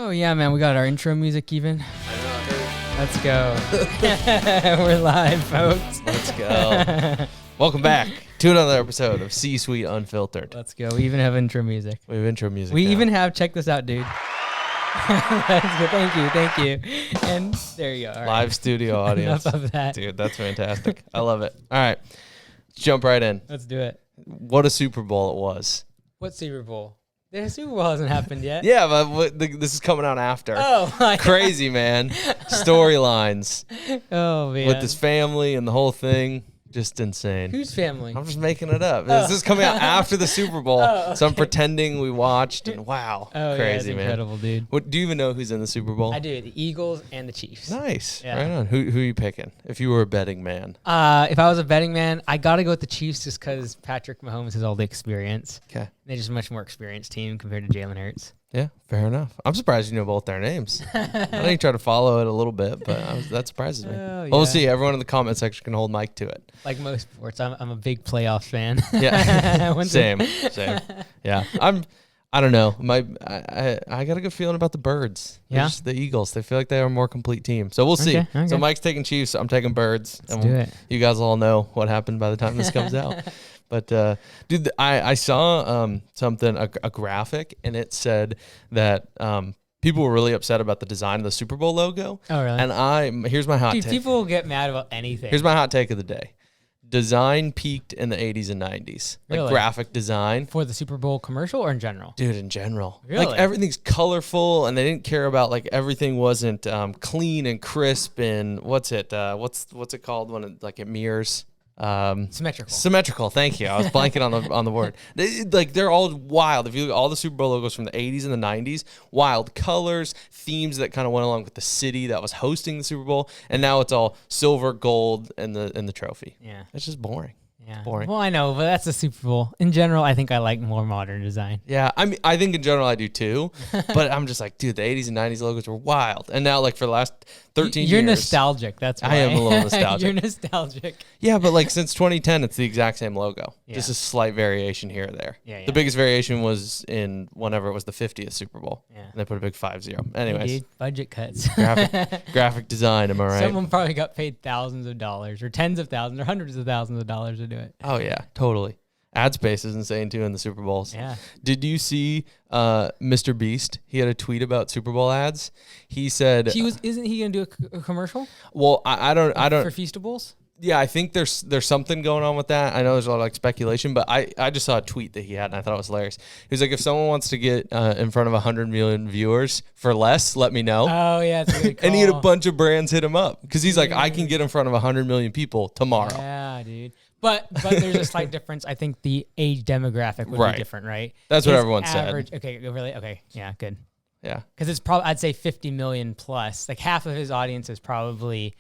Oh, yeah, man. We got our intro music even. Let's go. We're live, folks. Let's go. Welcome back to another episode of C-Suite Unfiltered. Let's go. We even have intro music. We have intro music We now. even have, check this out, dude. Let's go. Thank you. And there you go. All Live right. studio audience. Enough of that. Dude, that's fantastic. I love it. All right. Let's jump right in. Let's do it. What a Super Bowl it was. What Super Bowl? The Super Bowl hasn't happened yet. Yeah, but this is coming out after. Oh, my Crazy, man. Storylines Oh, man. with his family and the whole thing. Just insane. Whose family? I'm just making it up. This is coming out after the Super Bowl, so I'm pretending we watched. And wow, Oh, crazy, yeah, man. Incredible, dude. What do you even know who's in the Super Bowl? I do. The Eagles and the Chiefs. Nice. Yeah. Right on. Who are you picking if you were a betting man? If I was a betting man, I got to go with the Chiefs just because Patrick Mahomes has all the experience. Okay. They're just a much more experienced team compared to Jalen Hurts. Yeah, fair enough. I'm surprised you know both their names. I know you try to follow it a little bit, but that surprises me. Oh, Well, yeah. we'll see. Everyone in the comment section can hold mic to it. Like most sports, I'm a big playoff fan. Yeah. Same. Yeah. I don't know. I got a good feeling about the Birds. Yeah? Just the Eagles. They feel like they are a more complete team. So we'll see. Okay. So Mike's taking Chiefs. I'm taking Birds. Let's do it. You guys will all know what happened by the time this comes out. But, dude, I saw something, a graphic, and it said that people were really upset about the design of the Super Bowl logo. Oh, really? And here's my hot Dude, take. people get mad about anything. Here's my hot take of the day. Design peaked in the 80s and 90s. Like Really? graphic design. For the Super Bowl commercial or in general? Dude, in general. Really? Like everything's colorful, and they didn't care about like everything wasn't clean and crisp and what's it called when it mirrors? Symmetrical. Thank you. I was blanking on the word. They're all wild. If you look at all the Super Bowl logos from the 80s and the 90s, wild colors, themes that kind of went along with the city that was hosting the Super Bowl, and now it's all silver, gold, and the trophy. Yeah. It's just boring. Yeah. Boring. Well, I know, but that's the Super Bowl. In general, I think I like more modern design. Yeah, I mean, I think in general I do too, but I'm just like, dude, the 80s and 90s logos were wild, and now like for the last 13 You're years, nostalgic. That's why. I am a little nostalgic. You're nostalgic. Yeah, but like since 2010, it's the exact same logo. Yeah. Just a slight variation here or there. Yeah, yeah. The biggest variation was in whenever it was the 50th Super Bowl. Yeah. And they put a big 5-0. Hey, Anyways, dude, budget cuts. graphic design, am I right? Someone probably got paid thousands of dollars or tens of thousands or hundreds of thousands of dollars to do it. Oh yeah, totally. Ad space is insane too in the Super Bowls. Yeah. Did you see Mr. Beast? He had a tweet about Super Bowl ads. He said, Isn't he gonna do a commercial? "Well, I don't For Feastables? Yeah, I think there's something going on with that. I know there's a lot of like speculation, but I just saw a tweet that he had and I thought it was hilarious. He was like, if someone wants to get in front of 100 million viewers for less, let me know. Oh yeah, it's a good call. And he had a bunch of brands hit him up because he's like, I can get in front of 100 million people tomorrow. Yeah, dude. But there's a slight difference. I think the age demographic would be different, right? That's what His everyone average, said. Okay, really? Okay, yeah, good. Yeah. Because it's probably, I'd say 50 million plus. Like half of his audience is probably,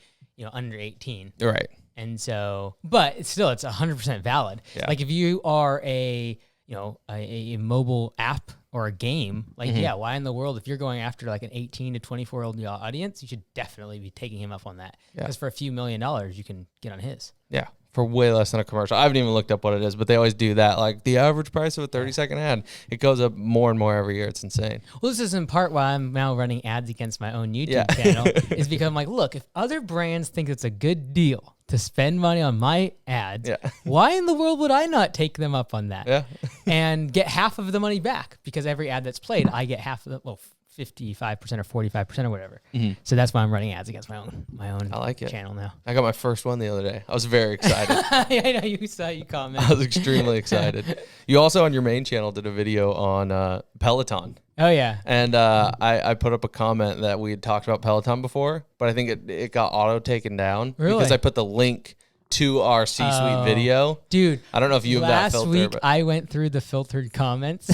under 18. Right. And so, but it's 100% valid. Yeah. Like if you are a mobile app or a game, like, yeah, why in the world, if you're going after like an 18 to 24-year-old audience, you should definitely be taking him up on that. Because for a few $1 million, you can get on his. Yeah. For way less than a commercial. I haven't even looked up what it is, but they always do that. Like the average price of a 30-second ad, it goes up more and more every year. It's insane. Well, this is in part why I'm now running ads against my own YouTube channel. Is because I'm like, look, if other brands think it's a good deal to spend money on my ads, why in the world would I not take them up on that? Yeah. And get half of the money back? Because every ad that's played, I get half of the 55% or 45% or whatever. So that's why I'm running ads against my own I like it. channel now. I got my first one the other day. I was very excited. Yeah, I know you comment. I was extremely excited. You also on your main channel did a video on Peloton. Oh yeah. And I put up a comment that we had talked about Peloton before, but I think it got auto taken down because I put the link to our C-Suite video. Dude, I don't know if you have that filter. Last week but I went through the filtered comments.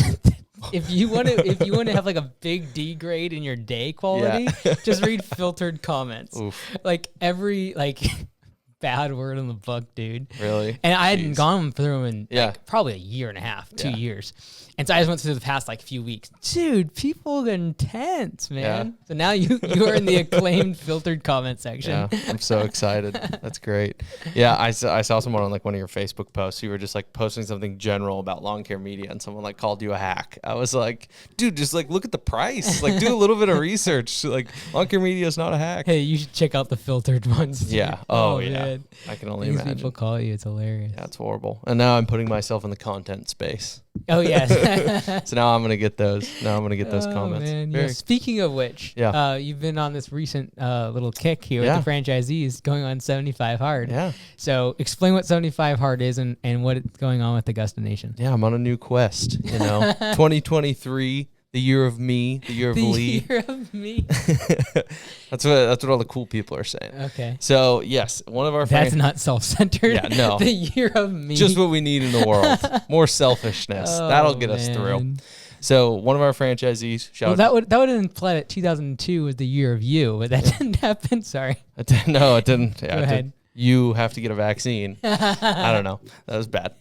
If you want to have like a big D grade in your day quality, just read filtered comments. Oof. Like every bad word in the book, dude. Really? And I hadn't gone through them in like, probably a year and a half, 2 years. And so I just went through the past like few weeks. Dude, people are intense, man. Yeah. So now you are in the acclaimed filtered comment section. Yeah, I'm so excited. That's great. Yeah, I saw someone on like one of your Facebook posts. You were just like posting something general about lawn care media, and someone like called you a hack. I was like, dude, just like look at the price. Like do a little bit of research. Like lawn care media is not a hack. Hey, you should check out the filtered ones. Yeah. Oh yeah. Man. I can only imagine. People call you. It's hilarious. Yeah, it's horrible. And now I'm putting myself in the content space. Oh yes. So now I'm gonna get those. Now I'm gonna get those comments. Man. Yeah. Speaking of which, you've been on this recent little kick here with the franchisees going on 75 Hard. Yeah. So explain what 75 Hard is and what's going on with Augusta Nation. Yeah, I'm on a new quest. 2023. The year of me, the year of Lee. The year of me. That's what all the cool people are saying. Okay. So yes, one of our That's not self-centered. Yeah, no. The year of me. Just what we need in the world. More selfishness. That'll get us through. So one of our franchisees shouted. Well, that would imply that 2002 was the year of you, but that didn't happen. Sorry. No, it didn't. Yeah, Go ahead. You have to get a vaccine. I don't know. That was bad.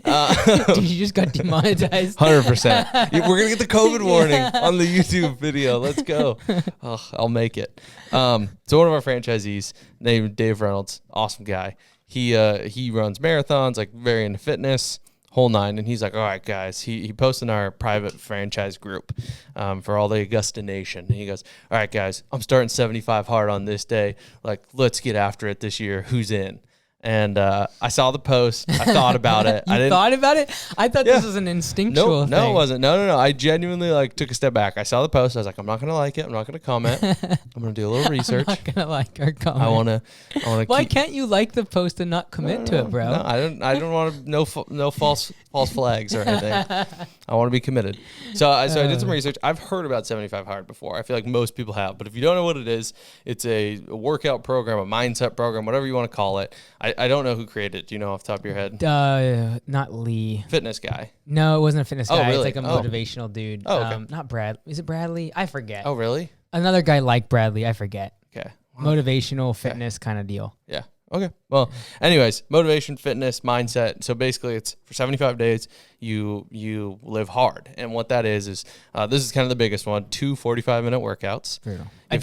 Dude, you just got demonetized. 100%. We're going to get the COVID warning on the YouTube video. Let's go. Oh, I'll make it. So one of our franchisees named Dave Reynolds, awesome guy. He runs marathons, like very into fitness, whole nine. And he's like, all right, guys. He posts in our private franchise group for all the Augusta Nation. And he goes, all right, guys, I'm starting 75 Hard on this day. Like, let's get after it this year. Who's in? And I saw the post. I thought about it. You thought about it? I thought this was an instinctual thing. No, it wasn't. No. I genuinely like took a step back. I saw the post. I was like, I'm not going to like it. I'm not going to comment. I'm going to do a little research. I'm not going to like or comment. I want to. Why can't you like the post and not commit to it, bro? No, I don't want to. No false flags or anything. I want to be committed. So I did some research. I've heard about 75 Hard before. I feel like most people have. But if you don't know what it is, it's a workout program, a mindset program, whatever you want to call it. I don't know who created it. Do you know off the top of your head? Not Lee. Fitness guy. No, it wasn't a fitness guy. Really? It's like a motivational dude. Oh, okay. Not Brad. Is it Bradley? I forget. Oh, really? Another guy like Bradley. I forget. Okay. Motivational fitness kind of deal. Yeah. Okay. Well, anyways, motivation, fitness, mindset. So basically it's for 75 days, you live hard. And what that is this is kind of the biggest one, 2 45-minute workouts. A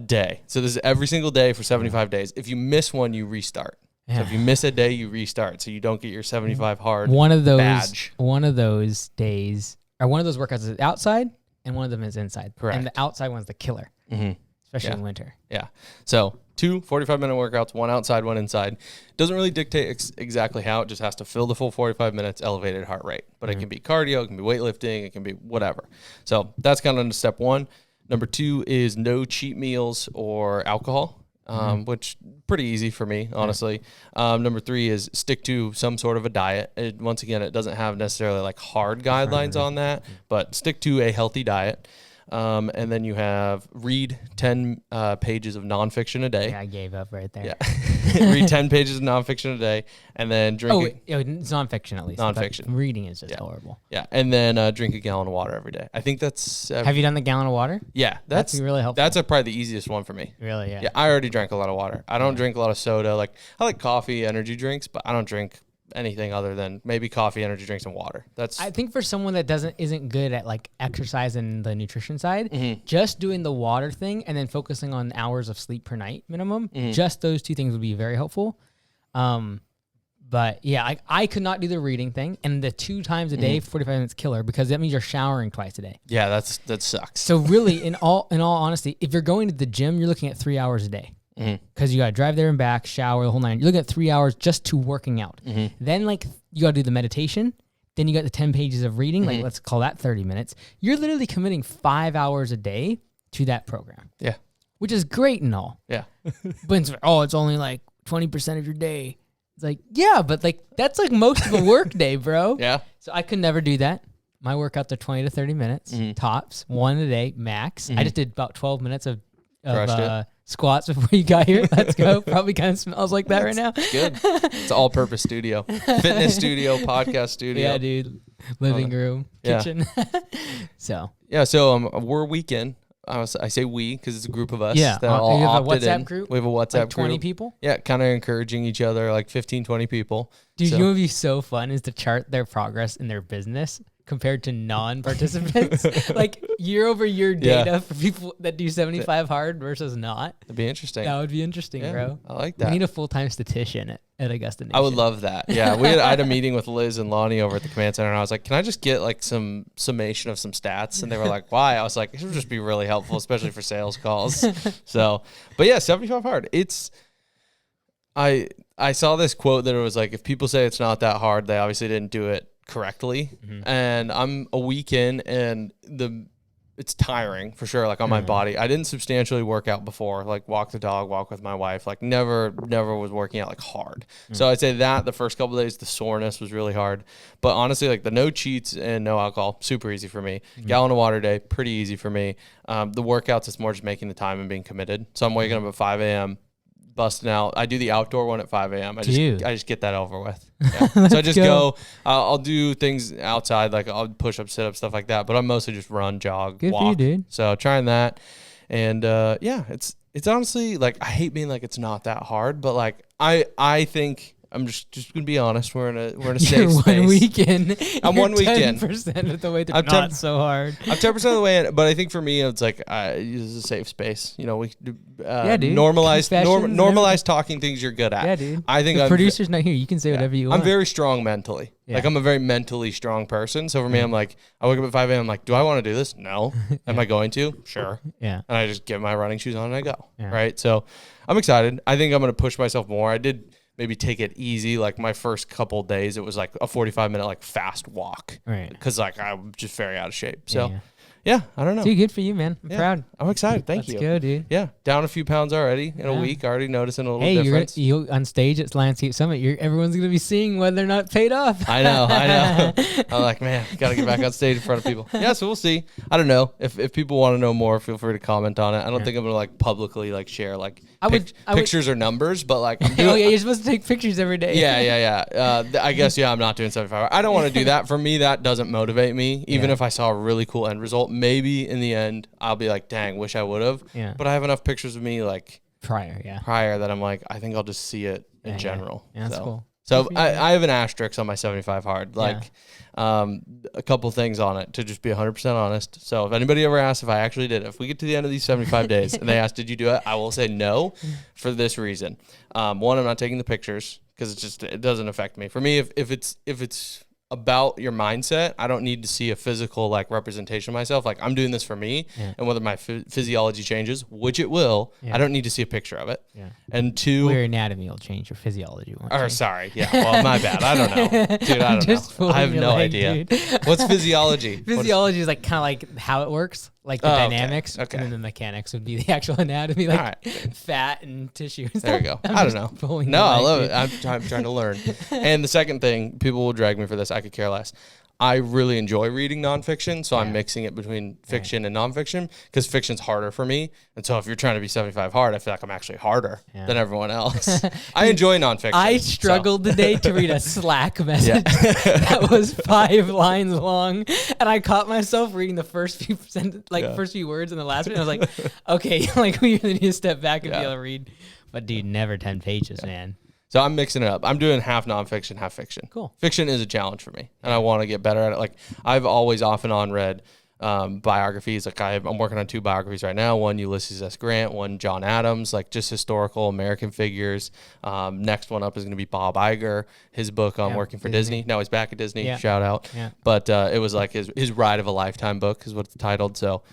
day. So this is every single day for 75 days. If you miss one, you restart. Yeah. So if you miss a day, you restart. So you don't get your 75 Hard badge. One of those days, or one of those workouts is outside, and one of them is inside. Correct. And the outside one's the killer, especially in winter. Yeah. So 2 45-minute workouts, one outside, one inside. Doesn't really dictate exactly how. It just has to fill the full 45 minutes, elevated heart rate. But it can be cardio, it can be weightlifting, it can be whatever. So that's kind of step one. Number 2 is no cheat meals or alcohol. Which pretty easy for me, honestly. Number 3 is stick to some sort of a diet. Once again, it doesn't have necessarily like hard guidelines on that, but stick to a healthy diet. And then you have read 10 pages of nonfiction a day. Yeah, I gave up right there. Yeah. Read 10 pages of nonfiction a day and then drink. It's nonfiction at least. Nonfiction. Reading is just horrible. Yeah. And then drink a gallon of water every day. I think that's. Have you done the gallon of water? Yeah. That's really helpful. That's probably the easiest one for me. Really? Yeah. Yeah. I already drank a lot of water. I don't drink a lot of soda. Like I like coffee, energy drinks, but I don't drink anything other than maybe coffee, energy drinks, and water. I think for someone that isn't good at like exercise and the nutrition side, just doing the water thing and then focusing on hours of sleep per night minimum, just those 2 things would be very helpful. But yeah, I could not do the reading thing, and the 2 times a day, 45 minutes killer, because that means you're showering twice a day. Yeah, that sucks. So really, in all honesty, if you're going to the gym, you're looking at 3 hours a day. Because you got to drive there and back, shower, the whole nine. You're looking at 3 hours just to working out. Then like you got to do the meditation. Then you got the 10 pages of reading. Like let's call that 30 minutes. You're literally committing 5 hours a day to that program. Yeah. Which is great and all. Yeah. But it's like, it's only like 20% of your day. It's like, yeah, but like that's like most of a work day, bro. Yeah. So I could never do that. My workouts are 20 to 30 minutes, tops, 1 a day, max. I just did about 12 minutes of squats before you got here. Let's go. Probably kind of smells like that right now. Good. It's an all-purpose studio. Fitness studio, podcast studio. Yeah, dude. Living room, kitchen. So we're weekend. I say we because it's a group of us. Yeah. That all you have a opted WhatsApp in. group? We have a WhatsApp like 20 group. people? Yeah, kind of encouraging each other, like 15, 20 people. Dude, you know what would be so fun is to chart their progress in their business compared to non-participants. like year-over-year data for people that do 75 hard versus not. That'd be interesting. That would be interesting, bro. I like that. We need a full-time statistician at Augusta Nation. I would love that. Yeah, I had a meeting with Liz and Lonnie over at the command center, and I was like, "Can I just get like some summation of some stats?" And they were like, "Why?" I was like, "It would just be really helpful, especially for sales calls." So, but yeah, 75 hard. I saw this quote that it was like, if people say it's not that hard, they obviously didn't do it correctly. And I'm a week in, and it's tiring for sure, like on my body. I didn't substantially work out before, like walk the dog, walk with my wife, like never was working out like hard. So I'd say that the first couple of days, the soreness was really hard. But honestly, like the no cheats and no alcohol, super easy for me. Gallon of water a day, pretty easy for me. The workouts, it's more just making the time and being committed. So I'm waking up at 5 a.m., busting out. I do the outdoor one at 5 a.m. I just get that over with. Yeah. So I just go. I'll do things outside, like I'll push up, sit up, stuff like that. But I'm mostly just run, jog, Good walk. for you, dude. So trying that, and it's honestly like I hate being like it's not that hard, but like I think. I'm just gonna be honest. We're in a safe space. One weekend. I'm 1 week in. 10% of the way. They're not so hard. I'm 10% of the way in, but I think for me, it's like this is a safe space. You know, we dude. normalize talking things you're good at. Yeah, dude. I think the producer's not here. You can say whatever you want. I'm very strong mentally. Yeah. Like I'm a very mentally strong person. So for me, I'm like, I wake up at 5 a.m. I'm like, do I want to do this? No. Am I going to? Sure. Yeah. And I just get my running shoes on and I go. Yeah. Right. So I'm excited. I think I'm going to push myself more. I did maybe take it easy. Like my first couple of days, it was like a 45-minute like fast walk. Right. Because like I'm just very out of shape. So yeah, I don't know. Dude, good for you, man. I'm proud. I'm excited. Thank you. Let's go, dude. Yeah, down a few pounds already in a week. Already noticing a little difference. Hey, you on stage at Landscape Summit, everyone's gonna be seeing whether or not it paid off. I know. I'm like, man, gotta get back on stage in front of people. Yeah, so we'll see. I don't know if people want to know more. Feel free to comment on it. I don't think I'm gonna like publicly like share like pictures or numbers, but like, you're supposed to take pictures every day. Yeah. I guess I'm not doing 75 hours. I don't want to do that. For me, that doesn't motivate me. Even if I saw a really cool end result, maybe in the end I'll be like, dang, wish I would have. Yeah. But I have enough pictures of me like prior that I'm like, I think I'll just see it in general. Yeah, that's cool. So I have an asterisk on my 75 hard, like a couple things on it to just be 100% honest. So if anybody ever asks if I actually did it, if we get to the end of these 75 days and they ask, did you do it? I will say no for this reason. One, I'm not taking the pictures because it doesn't affect me. For me, if it's about your mindset, I don't need to see a physical like representation of myself. Like I'm doing this for me, and whether my physiology changes, which it will, I don't need to see a picture of it. Yeah. And two, your anatomy will change, your physiology won't. Sorry, well, my bad. I don't know, dude. I don't know. I have no idea. What's physiology? Physiology is like kind of like how it works, like the dynamics, okay. And then the mechanics would be the actual anatomy, like fat and tissue. There we go. I don't know. No, I love it. I'm trying to learn. And the second thing, people will drag me for this. I could care less. I really enjoy reading nonfiction, so I'm mixing it between fiction and nonfiction because fiction's harder for me. And so if you're trying to be 75 hard, I feel like I'm actually harder than everyone else. I enjoy nonfiction. I struggled today to read a Slack message that was 5 lines long, and I caught myself reading the first few first few words in the last one. I was like, okay, like we really need to step back and be able to read. But dude, never 10 pages, man. So I'm mixing it up. I'm doing half nonfiction, half fiction. Cool. Fiction is a challenge for me, and I want to get better at it. Like I've always off and on read biographies. Like I'm working on 2 biographies right now. One Ulysses S. Grant, one John Adams. Like just historical American figures. Next one up is going to be Bob Iger. His book on working for Disney. Now he's back at Disney. Yeah. Shout out. Yeah. But it was like his ride of a lifetime book is what it's titled. So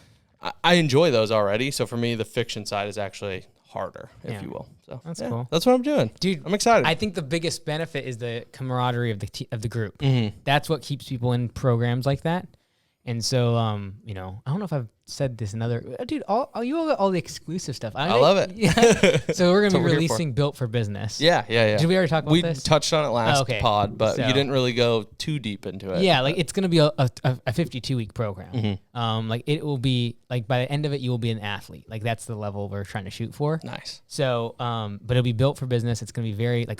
I enjoy those already. So for me, the fiction side is actually harder, if you will. So that's cool. That's what I'm doing, dude. I'm excited. I think the biggest benefit is the camaraderie of the group. Mm-hmm. That's what keeps people in programs like that. And so, I don't know if I've said this in other, dude, you all got all the exclusive stuff. I love it. Yeah. So we're going to be releasing Built for Business. Yeah. Did we already talk about this? We touched on it last pod, but you didn't really go too deep into it. Yeah. Like it's going to be a 52-week program. Mm-hmm. Like it will be like by the end of it, you will be an athlete. Like that's the level we're trying to shoot for. Nice. So, but it'll be built for business. It's going to be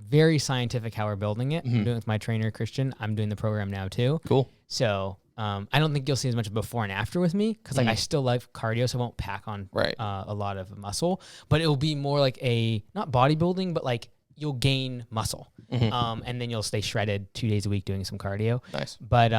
very scientific how we're building it. Mm-hmm. I'm doing it with my trainer, Christian. I'm doing the program now too. Cool. So I don't think you'll see as much before and after with me because like I still like cardio, so I won't pack on a lot of muscle. But it will be more like a not bodybuilding, but like you'll gain muscle, and then you'll stay shredded 2 days a week doing some cardio. Nice. But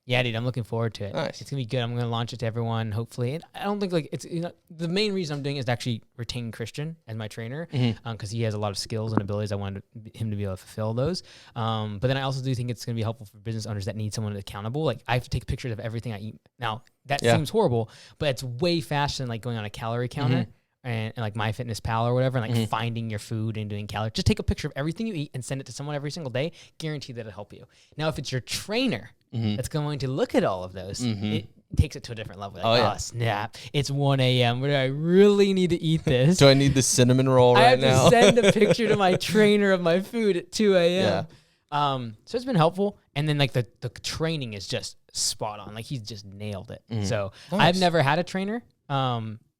yeah, dude, I'm looking forward to it. Nice. It's gonna be good. I'm gonna launch it to everyone, hopefully. And I don't think like it's the main reason I'm doing it is to actually retain Christian as my trainer, because he has a lot of skills and abilities. I wanted him to be able to fulfill those. But then I also do think it's gonna be helpful for business owners that need someone accountable. Like I have to take pictures of everything I eat. Now that seems horrible, but it's way faster than like going on a calorie counter. And like MyFitnessPal or whatever, and like finding your food and doing calories. Just take a picture of everything you eat and send it to someone every single day. Guarantee that it'll help you. Now, if it's your trainer that's going to look at all of those, it takes it to a different level. Like, oh, snap. It's 1 a.m. Where do I really need to eat this? Do I need the cinnamon roll right now? I have to send a picture to my trainer of my food at 2 a.m. Yeah. So it's been helpful. And then like the training is just spot on. Like he's just nailed it. So nice. I've never had a trainer.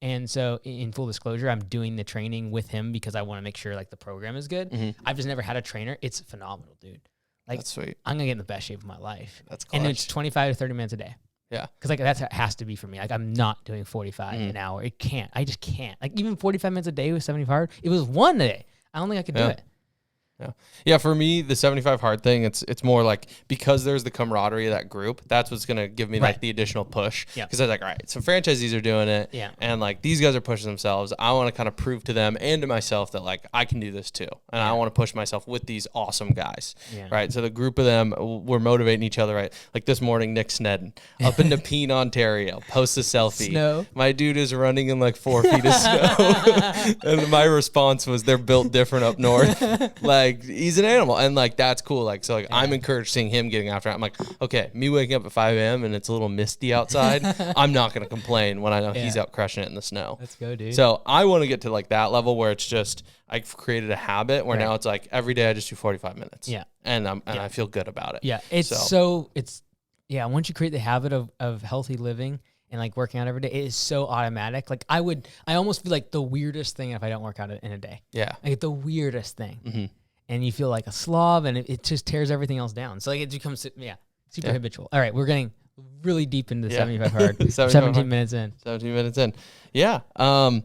And so in full disclosure, I'm doing the training with him because I want to make sure like the program is good. I've just never had a trainer. It's phenomenal, dude. Like that's sweet. I'm going to get in the best shape of my life. That's clutch. And then it's 25 to 30 minutes a day. Yeah. Because like that has to be for me. Like I'm not doing 45 an hour. It can't. I just can't. Like even 45 minutes a day with 75 hard. It was one day. I don't think I could do it. Yeah, for me, the 75 hard thing, it's more like because there's the camaraderie of that group, that's what's going to give me like the additional push. Because I was like, all right, some franchisees are doing it. Yeah. And like these guys are pushing themselves. I want to kind of prove to them and to myself that like I can do this too. And I want to push myself with these awesome guys. Yeah. Right. So the group of them, we're motivating each other, right? Like this morning, Nick Snedden up in Nepean, Ontario, posts a selfie. Snow. My dude is running in like 4 feet of snow. And my response was, they're built different up north. Like he's an animal, and like that's cool. Like so, like I'm encouraged seeing him getting after it. I'm like, okay, me waking up at 5 a.m. and it's a little misty outside. I'm not gonna complain when I know he's out crushing it in the snow. Let's go, dude. So I want to get to like that level where it's just I've created a habit where now it's like every day I just do 45 minutes. Yeah, and I feel good about it. Yeah, it's once you create the habit of healthy living and like working out every day, it is so automatic. Like I almost feel like the weirdest thing if I don't work out in a day. Yeah, like the weirdest thing. And you feel like a slob, and it just tears everything else down. So like it becomes super habitual. All right, we're getting really deep into 75 hard. 17 minutes in. 17 minutes in. Yeah. I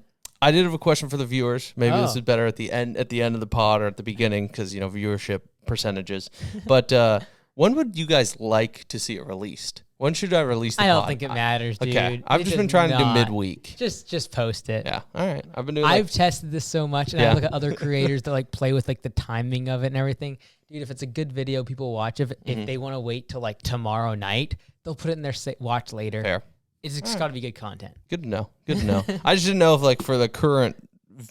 did have a question for the viewers. Maybe this is better at the end of the pod or at the beginning because viewership percentages. But when would you guys like to see it released? When should I release the pod? I don't think it matters, dude. Okay. I've just been trying to do midweek. Just post it. Yeah. All right. I've tested this so much, and I look at other creators that like play with like the timing of it and everything. Dude, if it's a good video, people watch it. If they want to wait till like tomorrow night, they'll put it in their watch later. Fair. It's just got to be good content. Good to know. I just didn't know if like for the current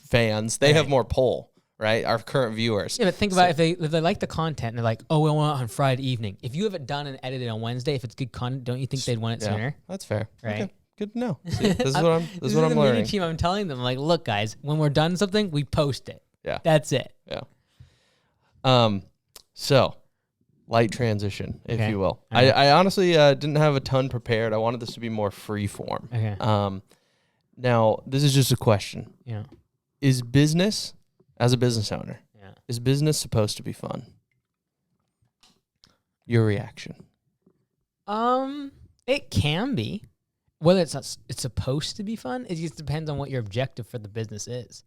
fans, they have more pull. Right, our current viewers. Yeah, but think about if they like the content and they're like, oh, we want it on Friday evening. If you have it done and edited on Wednesday, if it's good content, don't you think they'd want it sooner? That's fair. Right. Okay. Good to know. See, this is what I'm learning. Media team, I'm telling them, like, look, guys, when we're done something, we post it. Yeah. That's it. Yeah. So, light transition, if you will. Right. I honestly didn't have a ton prepared. I wanted this to be more free form. Okay. Now, this is just a question. Yeah. Is business... As a business owner, is business supposed to be fun? Your reaction? It can be. Whether it's supposed to be fun, it just depends on what your objective for the business is.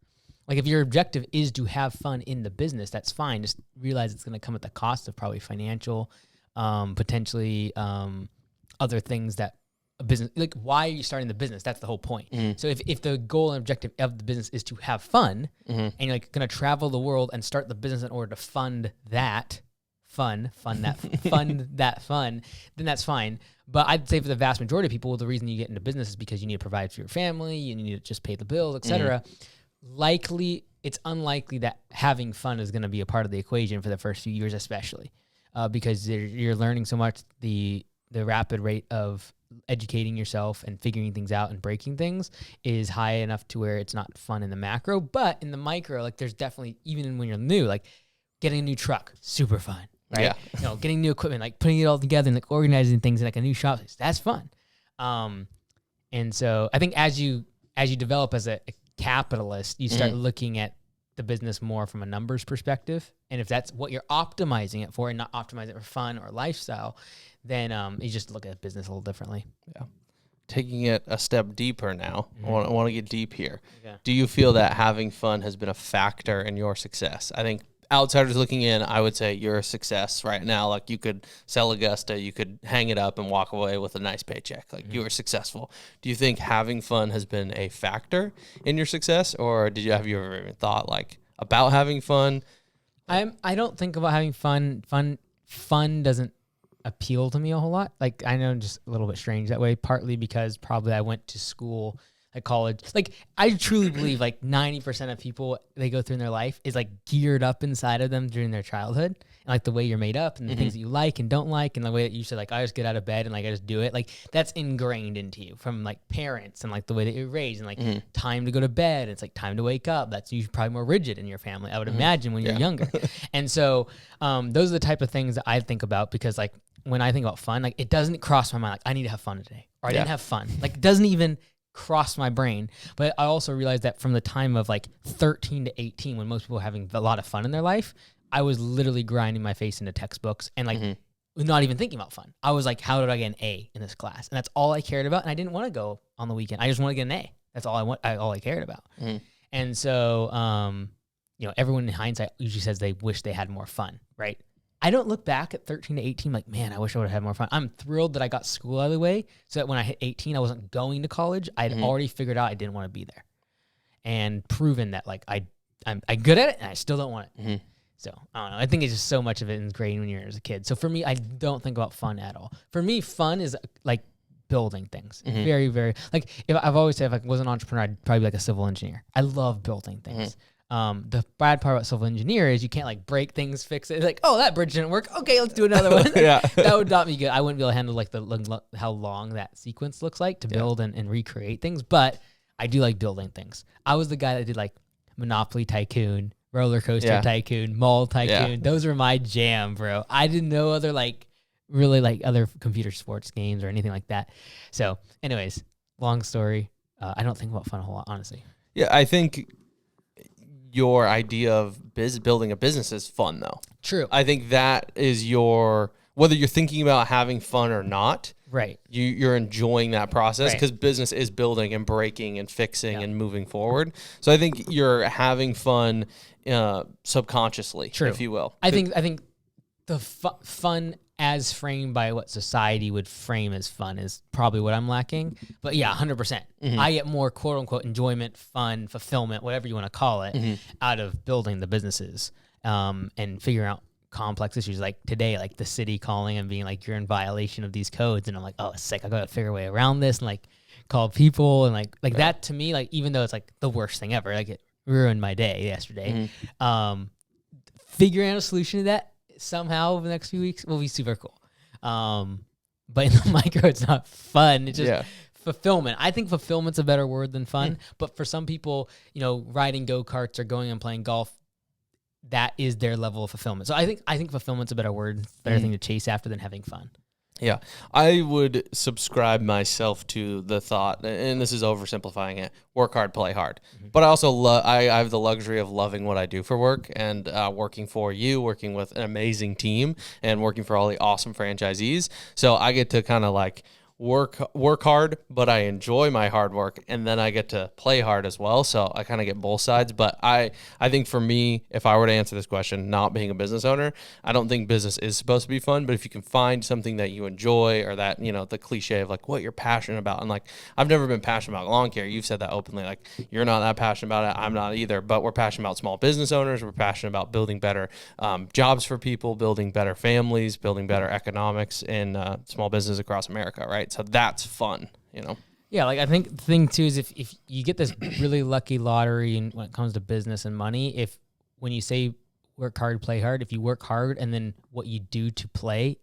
Like if your objective is to have fun in the business, that's fine. Just realize it's going to come at the cost of probably financial, potentially other things that a business, like why are you starting the business? That's the whole point. So if the goal and objective of the business is to have fun and you're like going to travel the world and start the business in order to fund that fun, then that's fine. But I'd say for the vast majority of people, the reason you get into business is because you need to provide for your family, you need to just pay the bills, etc. It's unlikely that having fun is going to be a part of the equation for the first few years, especially because you're learning so much. The rapid rate of educating yourself and figuring things out and breaking things is high enough to where it's not fun in the macro, but in the micro, like there's definitely, even when you're new, like getting a new truck, super fun, right? Yeah. Getting new equipment, like putting it all together and like organizing things in like a new shop, that's fun. And so I think as you develop as a capitalist, you start looking at the business more from a numbers perspective. And if that's what you're optimizing it for and not optimizing it for fun or lifestyle, then you just look at business a little differently. Yeah. Taking it a step deeper now, I want to get deep here. Okay. Do you feel that having fun has been a factor in your success? I think outsiders looking in, I would say you're a success right now. Like you could sell Augusta, you could hang it up and walk away with a nice paycheck. Like you were successful. Do you think having fun has been a factor in your success, or have you ever even thought like about having fun? I don't think about having fun. Fun doesn't appeal to me a whole lot. Like I know I'm just a little bit strange that way, partly because probably I went to school at college. Like I truly believe like 90% of people they go through in their life is like geared up inside of them during their childhood. And like the way you're made up and the things that you like and don't like and the way that you said like I just get out of bed and like I just do it. Like that's ingrained into you from like parents and like the way that you're raised and like time to go to bed. It's like time to wake up. That's usually probably more rigid in your family, I would imagine when you're younger. And so those are the type of things that I think about because like when I think about fun, like it doesn't cross my mind like I need to have fun today or I didn't have fun. Like it doesn't even cross my brain. But I also realized that from the time of like 13 to 18 when most people are having a lot of fun in their life, I was literally grinding my face into textbooks and like not even thinking about fun. I was like, how did I get an A in this class? And that's all I cared about. And I didn't want to go on the weekend. I just want to get an A. That's all all I cared about. And so, everyone in hindsight usually says they wish they had more fun, right? I don't look back at 13 to 18 like, man, I wish I would have had more fun. I'm thrilled that I got school out of the way so that when I hit 18, I wasn't going to college. I'd already figured out I didn't want to be there and proven that like I'm good at it and I still don't want it. So I don't know. I think it's just so much of it ingrained when you're as a kid. So for me, I don't think about fun at all. For me, fun is like building things. Very, very like if I've always said if I was an entrepreneur, I'd probably be like a civil engineer. I love building things. The bad part about civil engineer is you can't like break things, fix it. It's like, oh, that bridge didn't work. Okay, let's do another one. That would not be good. I wouldn't be able to handle like how long that sequence looks like to build and recreate things. But I do like building things. I was the guy that did like Monopoly Tycoon, Roller Coaster Tycoon, Mall Tycoon. Those were my jam, bro. I didn't know other like really like other computer sports games or anything like that. So anyways, long story. I don't think about fun a whole lot, honestly. Yeah, I think your idea of building a business is fun, though. True. I think that is whether you're thinking about having fun or not, right? You're enjoying that process because business is building and breaking and fixing and moving forward. So I think you're having fun subconsciously, if you will. I think the fun as framed by what society would frame as fun is probably what I'm lacking. But yeah, 100%. I get more quote unquote enjoyment, fun, fulfillment, whatever you want to call it, out of building the businesses and figuring out complex issues. Like today, like the city calling and being like, you're in violation of these codes. And I'm like, oh, it's sick. I got to figure a way around this and like call people. And like that to me, like, even though it's like the worst thing ever, like it ruined my day yesterday. Figuring out a solution to that somehow over the next few weeks will be super cool. But in the micro, it's not fun. It's just fulfillment. I think fulfillment's a better word than fun. But for some people, riding go-karts or going and playing golf, that is their level of fulfillment. So I think fulfillment's a better word, better thing to chase after than having fun. Yeah, I would subscribe myself to the thought, and this is oversimplifying it, work hard, play hard. But I also I have the luxury of loving what I do for work and working for you, working with an amazing team, and working for all the awesome franchisees. So I get to kind of like work hard, but I enjoy my hard work, and then I get to play hard as well. So I kind of get both sides. But I think for me, if I were to answer this question, not being a business owner, I don't think business is supposed to be fun. But if you can find something that you enjoy, or that, the cliche of like what you're passionate about, and like I've never been passionate about lawn care. You've said that openly. Like you're not that passionate about it. I'm not either. But we're passionate about small business owners. We're passionate about building better jobs for people, building better families, building better economics in small business across America, right? So that's fun, Yeah, like I think the thing too is if you get this really lucky lottery and when it comes to business and money, when you say work hard, play hard, if you work hard and then what you do to play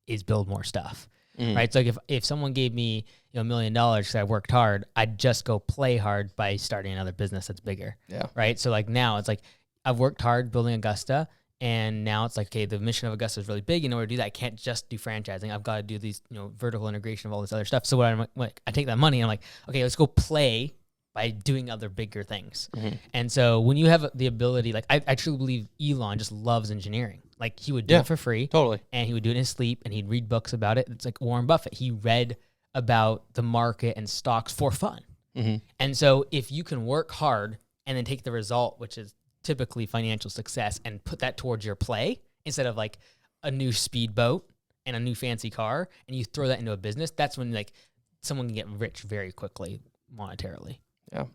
is build more stuff, right? So like if someone gave me $1 million because I worked hard, I'd just go play hard by starting another business that's bigger, right? So like now it's like I've worked hard building Augusta. And now it's like, okay, the mission of Augusta is really big. In order to do that, I can't just do franchising. I've got to do these, vertical integration of all this other stuff. So I take that money and I'm like, okay, let's go play by doing other bigger things. And so when you have the ability, like I truly believe Elon just loves engineering. Like he would do it for free. Totally. And he would do it in his sleep and he'd read books about it. It's like Warren Buffett. He read about the market and stocks for fun. Mm-hmm. And so if you can work hard and then take the result, which is typically financial success, and put that towards your play instead of like a new speedboat and a new fancy car, and you throw that into a business, that's when like someone can get rich very quickly monetarily. Yeah.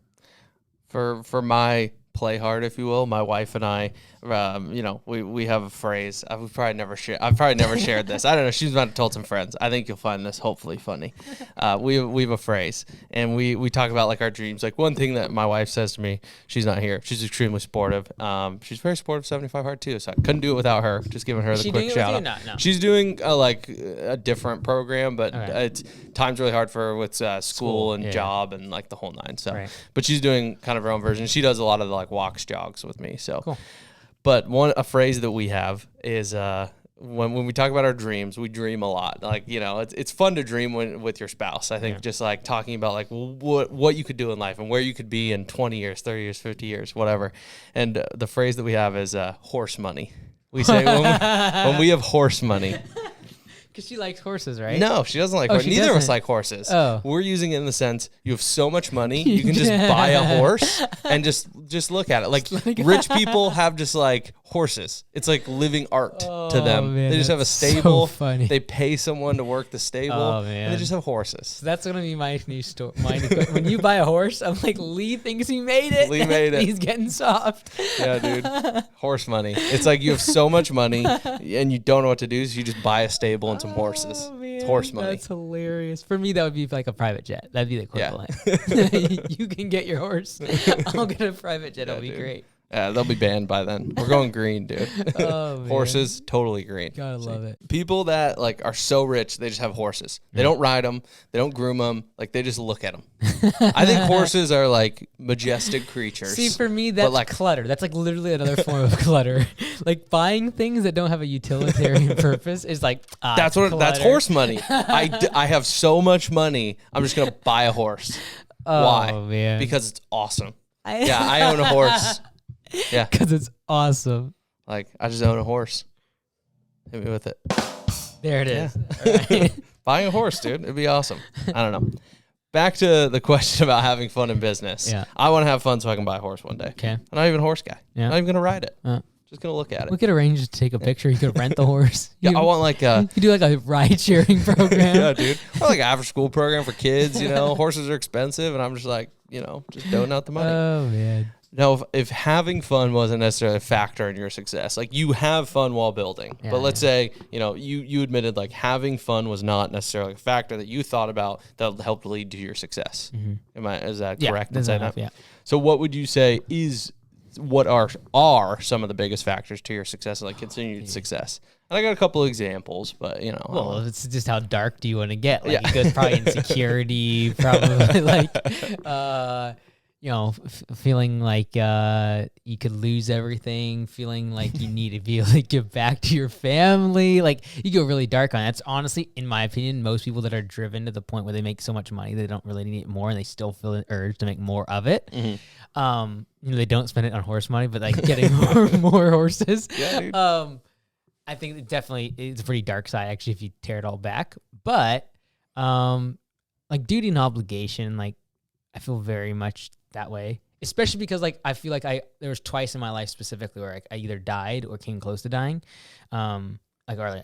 For my play hard, if you will, my wife and I, we have a phrase. I've probably never shared this. I don't know. She's about to tell some friends. I think you'll find this hopefully funny. We have a phrase, and we talk about like our dreams. Like one thing that my wife says to me, she's not here. She's extremely supportive. She's very supportive. 75 Hard too. So I couldn't do it without her. Just giving her the quick shout out. No. She's doing a different program, but it's time's really hard for her with school and job and like the whole nine. So, but she's doing kind of her own version. She does a lot of the like walks, jogs with me. So, cool. But a phrase that we have is when we talk about our dreams, we dream a lot. Like, it's fun to dream with your spouse. I think just like talking about like what you could do in life and where you could be in 20 years, 30 years, 50 years, whatever. And the phrase that we have is horse money. We say when we have horse money. Because she likes horses, right? No, she doesn't like horses. Neither of us like horses. Oh. We're using it in the sense you have so much money, you can just buy a horse and just look at it. Like rich people have just like horses. It's like living art to them. Man, they just have a stable. So funny. They pay someone to work the stable, and they just have horses. So that's going to be my new story. When you buy a horse, I'm like, Lee thinks he made it. Lee made it. He's getting soft. Yeah, dude. Horse money. It's like you have so much money and you don't know what to do, so you just buy a stable and some horses. Man, it's horse money. That's hilarious. For me, that would be like a private jet. That'd be the equivalent. Yeah. You can get your horse. I'll get a private jet. It'll be great. Yeah, they'll be banned by then. We're going green, dude. Oh, horses, totally green. Gotta love it. People that like are so rich, they just have horses. They don't ride them. They don't groom them. Like they just look at them. I think horses are like majestic creatures. See, for me, that's like clutter. That's like literally another form of clutter. Like buying things that don't have a utilitarian purpose is like that's horse money. I have so much money. I'm just gonna buy a horse. Why? Man. Because it's awesome. I own a horse. Yeah, because it's awesome. Like I just own a horse. Hit me with it. There it is. Yeah. Right. Buying a horse, dude. It'd be awesome. I don't know. Back to the question about having fun in business. Yeah. I want to have fun so I can buy a horse one day. Okay. I'm not even a horse guy. Yeah. I'm not even gonna ride it. Just gonna look at it. We could arrange to take a picture. You could rent the horse. Yeah, I want like you could do like a ride sharing program. Yeah, dude. Or like an after school program for kids. Horses are expensive, and I'm just like, just doling out the money. Oh man. No, if having fun wasn't necessarily a factor in your success, like you have fun while building, but let's say, you admitted like having fun was not necessarily a factor that you thought about that helped lead to your success. Mm-hmm. Is that correct? Yeah. So what would you say what are some of the biggest factors to your success, like continued success? And I got a couple of examples, but well, it's just how dark do you want to get? Like it goes probably insecurity, probably like, feeling like you could lose everything, feeling like you need to be able to give back to your family. Like you go really dark on it. That's honestly, in my opinion, most people that are driven to the point where they make so much money, they don't really need more and they still feel an urge to make more of it. Mm-hmm. They don't spend it on horse money, but like getting more horses. Yeah, dude. I think it's a pretty dark side actually if you tear it all back. But like duty and obligation, like I feel very much that way, especially because like I feel like there was twice in my life specifically where I either died or came close to dying. I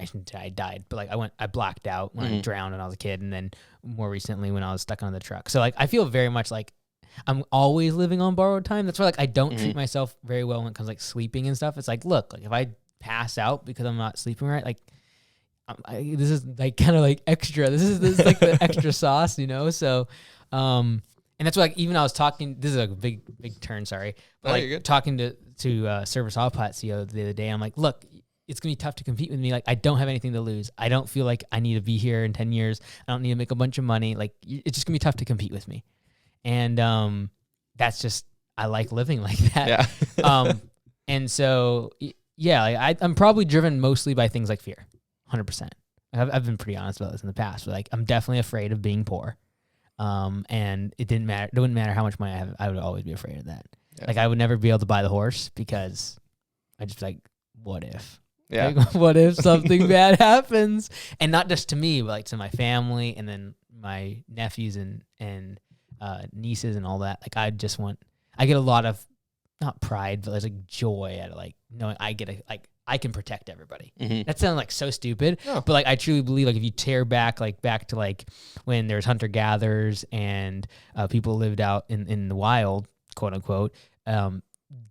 shouldn't say I died, but like I blacked out when I drowned when I was a kid, and then more recently when I was stuck on the truck. So like I feel very much like I'm always living on borrowed time. That's why like I don't treat myself very well when it comes to, like sleeping and stuff. It's like, look, like if I pass out because I'm not sleeping right, like this is like kind of like extra. This is like the extra sauce, So, and that's why like even I was talking. This is a big turn, sorry. But talking to Service Autopilot CEO the other day, I'm like, look, it's gonna be tough to compete with me. Like I don't have anything to lose. I don't feel like I need to be here in 10 years. I don't need to make a bunch of money. Like it's just gonna be tough to compete with me. And that's just I like living like that. Yeah. And so like I'm probably driven mostly by things like fear, 100%. I've been pretty honest about this in the past, but like I'm definitely afraid of being poor. And it didn't matter. It wouldn't matter how much money I have. I would always be afraid of that. Yeah. Like I would never be able to buy the horse because I just like, what if? Yeah. Like, what if something bad happens? And not just to me, but like to my family and then my nephews and nieces and all that. Like I get a lot of not pride, but there's like joy out of like knowing I can protect everybody. That sounds like so stupid, but like I truly believe like if you tear back to like when there's hunter gatherers and people lived out in the wild, quote unquote,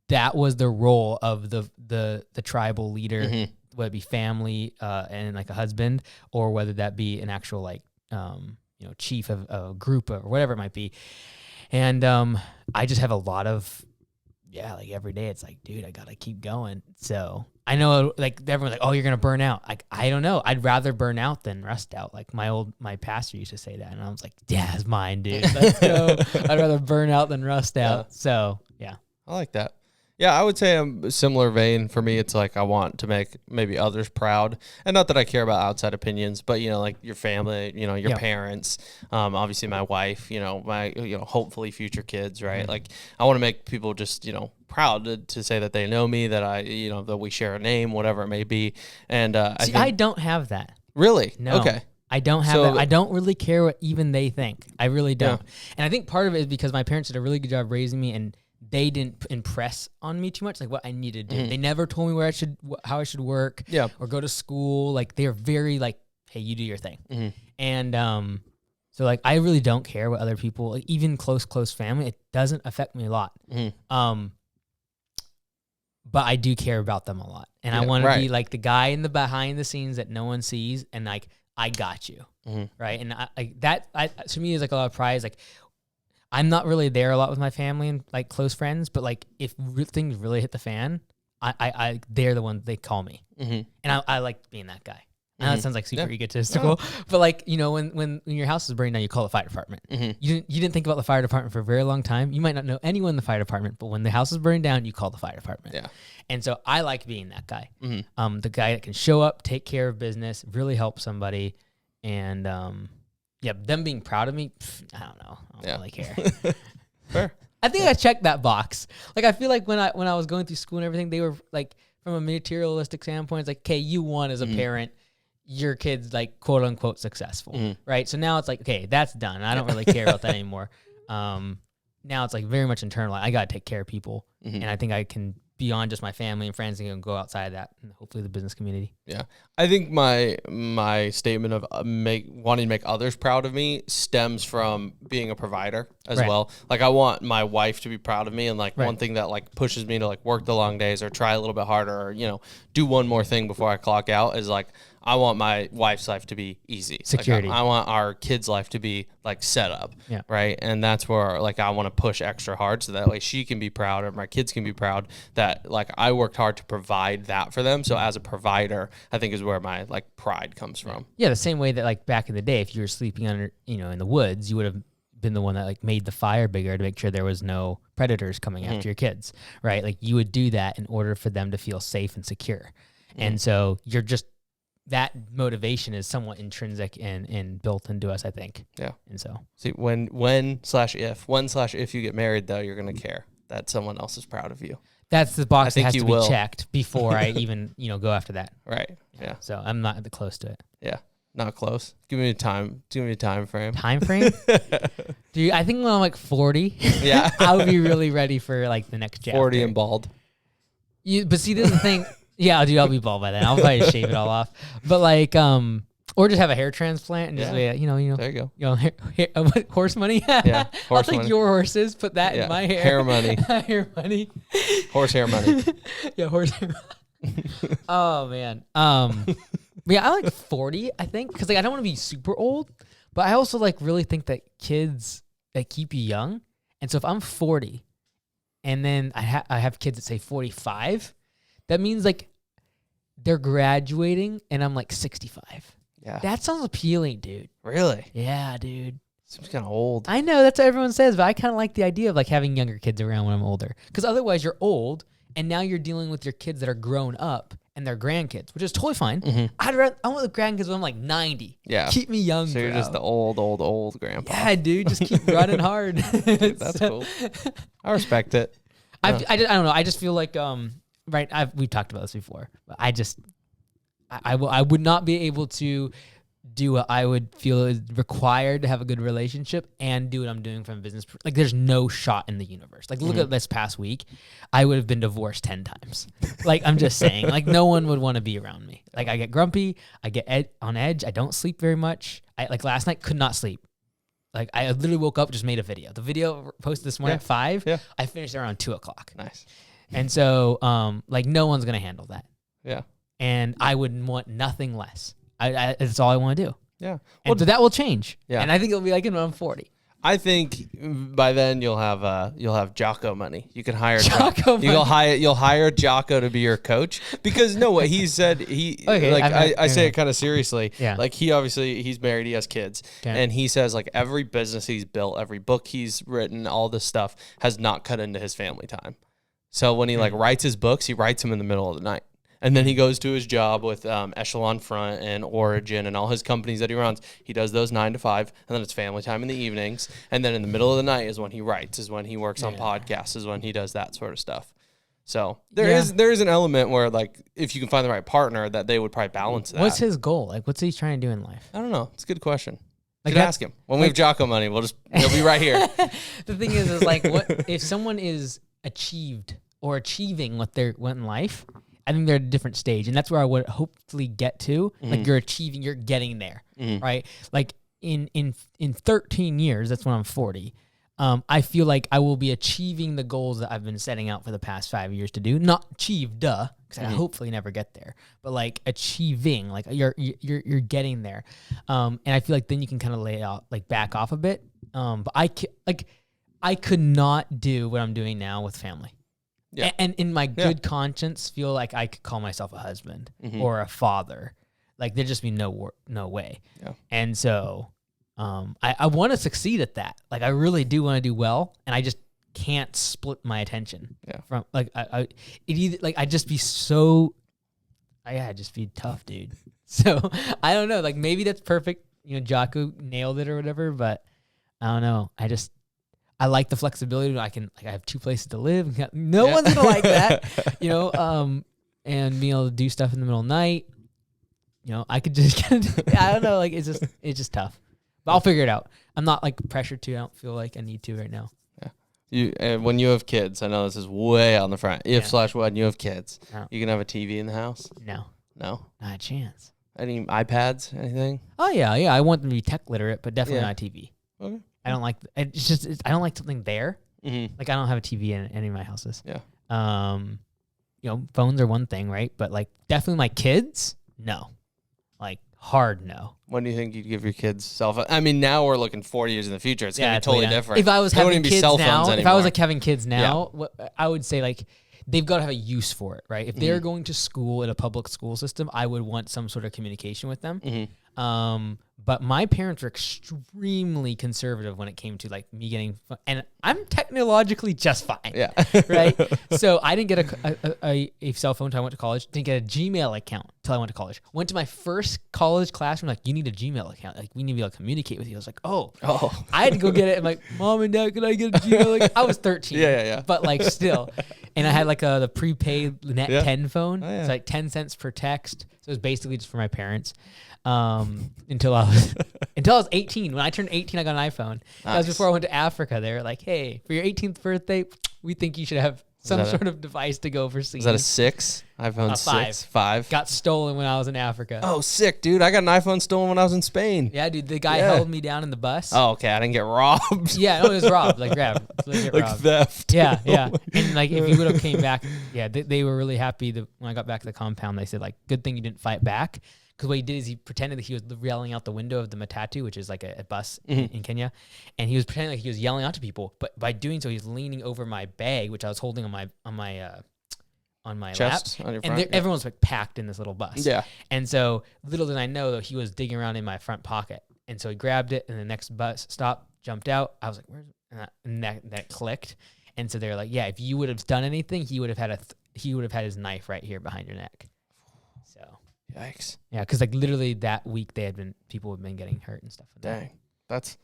that was the role of the tribal leader, whether it be family and like a husband, or whether that be an actual like chief of a group or whatever it might be. And I just have a lot of like every day it's like, dude, I gotta keep going. So I know like everyone's like, oh, you're gonna burn out. Like I don't know. I'd rather burn out than rust out. Like my pastor used to say that, and I was like, yeah, it's mine, dude. Let's go. I'd rather burn out than rust out. So yeah, I like that. Yeah, I would say I'm a similar vein. For me, it's like I want to make maybe others proud. And not that I care about outside opinions, but, like your family, your parents, obviously my wife, my, hopefully future kids, right? Like I want to make people just, proud to say that they know me, that that we share a name, whatever it may be. And I don't have that. Really? No. Okay. I don't have that. I don't really care what even they think. I really don't. Yeah. And I think part of it is because my parents did a really good job raising me, and they didn't impress on me too much, like what I needed to do. They never told me how I should work or go to school. Like they are very like, hey, you do your thing. And so like I really don't care what other people, like even close family, it doesn't affect me a lot. But I do care about them a lot. And I want to be like the guy in the behind the scenes that no one sees, and like I got you. Right? And to me is like a lot of pride. Is like I'm not really there a lot with my family and like close friends, but like if things really hit the fan, they're the ones they call me, and I like being that guy. I know that sounds like super egotistical, but like when your house is burning down, you call the fire department. You didn't think about the fire department for a very long time. You might not know anyone in the fire department, but when the house is burning down, you call the fire department. Yeah, and so I like being that guy, the guy that can show up, take care of business, really help somebody, and them being proud of me, I don't know. I don't really care. Fair. I think I checked that box. Like I feel like when I was going through school and everything, they were like, from a materialistic standpoint, it's like, okay, you won as a parent, your kid's like quote unquote successful, right? So now it's like, okay, that's done. I don't really care about that anymore. Now it's like very much internal. I gotta take care of people, and I think I can beyond just my family and friends and go outside that and hopefully the business community. Yeah. I think my statement of wanting to make others proud of me stems from being a provider as well. Like I want my wife to be proud of me, and like one thing that like pushes me to like work the long days or try a little bit harder or, do one more thing before I clock out is like, I want my wife's life to be easy. Security. Like I want our kids' life to be like set up, right? And that's where like I want to push extra hard so that like she can be proud or my kids can be proud that like I worked hard to provide that for them. So as a provider, I think is where my like pride comes from. Yeah, the same way that like back in the day, if you were sleeping under, in the woods, you would have been the one that like made the fire bigger to make sure there was no predators coming after your kids, right? Like you would do that in order for them to feel safe and secure. And so you're just, that motivation is somewhat intrinsic and built into us, I think. Yeah. And so see when/if you get married though, you're gonna care that someone else is proud of you. That's the box that has to be checked before I even, go after that. Right. Yeah. So I'm not close to it. Yeah. Not close. Give me a time frame. Time frame? Dude, I think when I'm like 40, I'll be really ready for like the next chapter. 40 and bald. But see, this is the thing. Yeah, I'll be bald by then. I'll probably shave it all off. But like, or just have a hair transplant and just, there you go. Horse money? Yeah, I'll take your horses, put that in my hair. Hair money. Hair money. Horse hair money. Yeah, horse hair money. Oh, man. Yeah, I like 40, I think, because like I don't want to be super old, but I also like really think that kids that keep you young. And so if I'm 40 and then I have kids that say 45, that means like they're graduating and I'm like 65. Yeah. That sounds appealing, dude. Really? Yeah, dude. Seems kind of old. I know, that's what everyone says, but I kind of like the idea of like having younger kids around when I'm older. Because otherwise you're old and now you're dealing with your kids that are grown up and their grandkids, which is totally fine. I want the grandkids when I'm like 90. Yeah. Keep me young, so you're just the old grandpa. Yeah, dude. Just keep running hard. Dude, that's cool. I respect it. I don't know. I just feel like, we've talked about this before, but I just I would not be able to do what I would feel is required to have a good relationship and do what I'm doing from a business. Like, there's no shot in the universe. Like, look at this past week. I would have been divorced 10 times. Like, I'm just saying, like, no one would want to be around me. Like, I get grumpy. I get on edge. I don't sleep very much. Like, last night, could not sleep. Like, I literally woke up, just made a video. The video posted this morning at 5. Yeah. I finished around 2 o'clock. Nice. And so, like, no one's going to handle that. Yeah. And I would want nothing less. That's all I want to do. Yeah. And so that will change. Yeah. And I think it'll be like when I'm 40. I think by then you'll have Jocko money. You can hire Jocko money. You'll hire Jocko to be your coach, because no, what he said, I say it kind of seriously. Yeah. Like, he's married, he has kids, and he says, like, every business he's built, every book he's written, all this stuff has not cut into his family time. So when he like writes his books, he writes them in the middle of the night. And then he goes to his job with Echelon Front and Origin and all his companies that he runs. He does those 9 to 5, and then it's family time in the evenings. And then in the middle of the night is when he writes, is when he works on podcasts, is when he does that sort of stuff. So there is an element where, like, if you can find the right partner, that they would probably balance that. What's his goal? Like, what's he trying to do in life? I don't know. It's a good question. Like, ask him. When we have Jocko money, he'll be right here. The thing is like, what if someone is achieving what they want in life? I think they're at a different stage, and that's where I would hopefully get to. Like, you're getting there, right? Like, in 13 years, that's when I'm 40. I feel like I will be achieving the goals that I've been setting out for the past 5 years to do. Not achieve, because I hopefully never get there, but like achieving, like you're getting there. And I feel like then you can kind of lay out, like, back off a bit. But I could not do what I'm doing now with family. Yeah. And in my good conscience, feel like I could call myself a husband or a father. Like, there'd just be no way. Yeah. And so I want to succeed at that. Like, I really do want to do well, and I just can't split my attention. Yeah. From like I'd just be I'd just be tough, dude. So I don't know. Like, maybe that's perfect. You know, Jocko nailed it or whatever, but I don't know. I like the flexibility. I have 2 places to live. No one's gonna like that, you know. And being able to do stuff in the middle of the night, you know, I could just I don't know. Like, it's just tough. But I'll figure it out. I'm not, like, pressured to. I don't feel like I need to right now. Yeah. When you have kids, I know this is way on the front. When you have kids, you can have a TV in the house. No, not a chance. Any iPads? Anything? Oh yeah. I want them to be tech literate, but definitely not a TV. Okay. I don't like. I don't like something there. Like, I don't have a TV in any of my houses. Yeah. You know, phones are one thing, right? But, like, definitely my kids, no. Like, hard no. When do you think you'd give your kids cell phones? I mean, now we're looking 40 years in the future. It's gonna be totally different. If I was having kids now, I would say, like, they've got to have a use for it, right? If they're going to school in a public school system, I would want some sort of communication with them. But my parents were extremely conservative when it came to, like, me getting, and I'm technologically just fine. Yeah. Right. So I didn't get a cell phone until I went to college. Didn't get a Gmail account until I went to college. Went to my first college classroom. Like, you need a Gmail account. Like, we need to be able to communicate with you. I was like, oh. I had to go get it. I'm like, Mom and Dad, can I get a Gmail? Like, I was 13. Yeah. But, like, still. And I had, like, the prepaid Net 10 phone. Oh, yeah. It's like 10 cents per text. So it was basically just for my parents. Until I was 18. When I turned 18, I got an iPhone. Nice. That was before I went to Africa. They were like, hey, for your 18th birthday, we think you should have some sort of device to go overseas. Is that a 6? iPhone 6? 5? Got stolen when I was in Africa. Oh, sick, dude. I got an iPhone stolen when I was in Spain. Yeah, dude. The guy held me down in the bus. Oh, okay. I didn't get robbed. Yeah, no, it was robbed. Like, grabbed. Like theft. Yeah. And, like, if you would have came back, they were really happy that when I got back to the compound, they said, like, good thing you didn't fight back. Because what he did is he pretended that he was yelling out the window of the matatu, which is like a bus in Kenya, and he was pretending like he was yelling out to people. But by doing so, he was leaning over my bag, which I was holding on my chest, lap, on your front, and everyone's like packed in this little bus. Yeah. And so little did I know that he was digging around in my front pocket, and so he grabbed it, and the next bus stop, jumped out. I was like, "Where's?" And that clicked, and so they were like, "Yeah, if you would have done anything, he would have had his knife right here behind your neck." So. Yikes. Yeah, because, like, literally that week people had been getting hurt and stuff. Dang. That's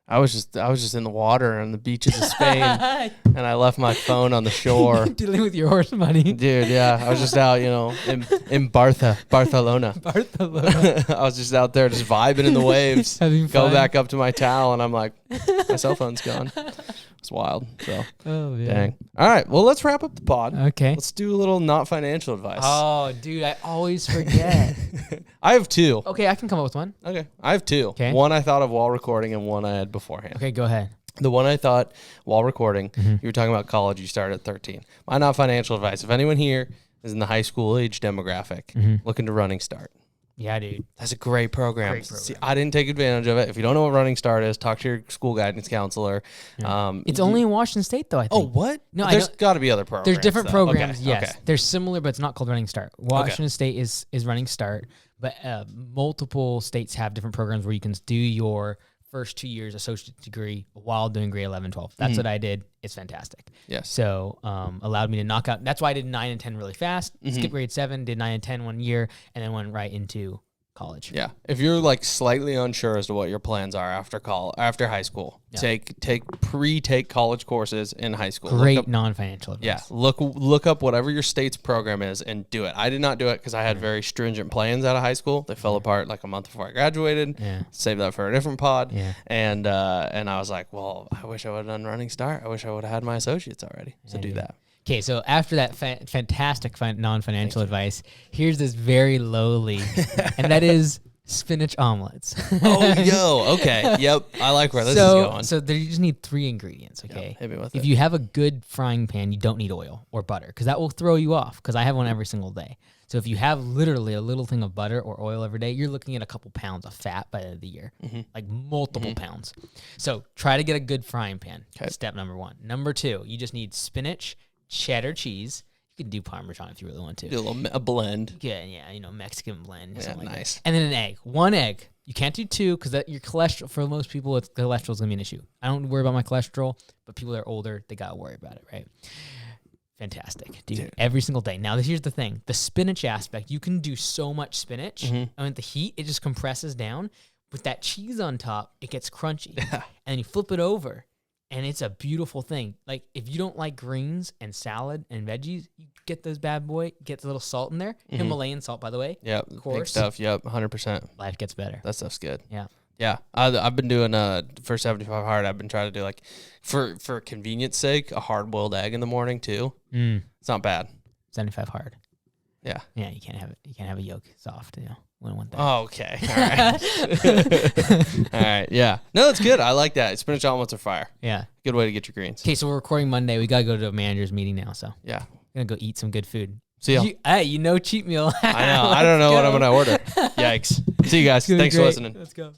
I was just in the water on the beaches of Spain, and I left my phone on the shore. Dealing with your horse money, dude. Yeah, I was just out, in Barcelona. Barcelona. I was just out there, just vibing in the waves. Go back up to my towel, and I'm like, my cell phone's gone. It's wild. So, dang. All right, well, let's wrap up the pod. Okay. Let's do a little not financial advice. Oh, dude, I always forget. I have two. Okay, I can come up with one. Okay, I have two. Okay. One I thought of while recording, and one I had beforehand. Okay, go ahead. The one I thought while recording, you were talking about college. You started at 13. My not financial advice. If anyone here is in the high school age demographic, looking to Running Start. Yeah, dude. That's a great program. See, I didn't take advantage of it. If you don't know what Running Start is, talk to your school guidance counselor. Yeah. It's only in Washington State, though, I think. Oh, what? No, there's got to be other programs. There's different programs, okay. yes. Okay. They're similar, but it's not called Running Start. Washington State is Running Start, but multiple states have different programs where you can do your first 2 years associate degree while doing grade 11, 12. That's what I did. It's fantastic. Yes. So allowed me to knock out. That's why I did 9 and 10 really fast. Skipped grade 7, did 9 and 10 1 year, and then went right into college. Yeah. If you're like slightly unsure as to what your plans are after high school, take college courses in high school. Great non-financial advice. Yeah. Look up whatever your state's program is and do it. I did not do it because I had very stringent plans out of high school. They fell apart like a month before I graduated. Yeah. Save that for a different pod. Yeah. And I was like, well, I wish I would have done Running Start. I wish I would have had my associates already. So do that. Okay, so after that fantastic non-financial advice, here's this very lowly, and that is spinach omelets. Okay. Yep. I like where this is going. So you just need 3 ingredients, okay? Yep, hit me with if it. you have a good frying pan, you don't need oil or butter, because that will throw you off, because I have one every single day. So if you have literally a little thing of butter or oil every day, you're looking at a couple pounds of fat by the end of the year, like multiple pounds. So try to get a good frying pan. Okay. Step number 1. Number 2, you just need spinach, cheddar cheese. You can do Parmesan if you really want to. Do a blend. Yeah, Mexican blend. Yeah, nice. And then an egg. 1 egg. You can't do 2 because your cholesterol, for most people, cholesterol is going to be an issue. I don't worry about my cholesterol, but people that are older, they got to worry about it, right? Fantastic, dude. Every single day. Now, here's the thing. The spinach aspect, you can do so much spinach. And with the heat, it just compresses down. With that cheese on top, it gets crunchy. Yeah. And you flip it over. And it's a beautiful thing. Like, if you don't like greens and salad and veggies, you get those bad boy, get a little salt in there. Himalayan salt, by the way. Yep. Of course. Big stuff. Yep. 100%. Life gets better. That stuff's good. Yeah. Yeah. I've been doing, for 75 hard, I've been trying to do, like, for convenience sake, a hard-boiled egg in the morning, too. It's not bad. 75 hard. Yeah. Yeah, you can't have a yolk soft, We don't want that. Oh, okay. All right. All right. Yeah. No, that's good. I like that. Spinach omelets are fire. Yeah. Good way to get your greens. Okay, so we're recording Monday. We got to go to a manager's meeting now, so. Yeah. We're going to go eat some good food. See ya. Cheat meal. I know. I don't know what I'm going to order. Yikes. See you guys. Thanks for listening. Let's go.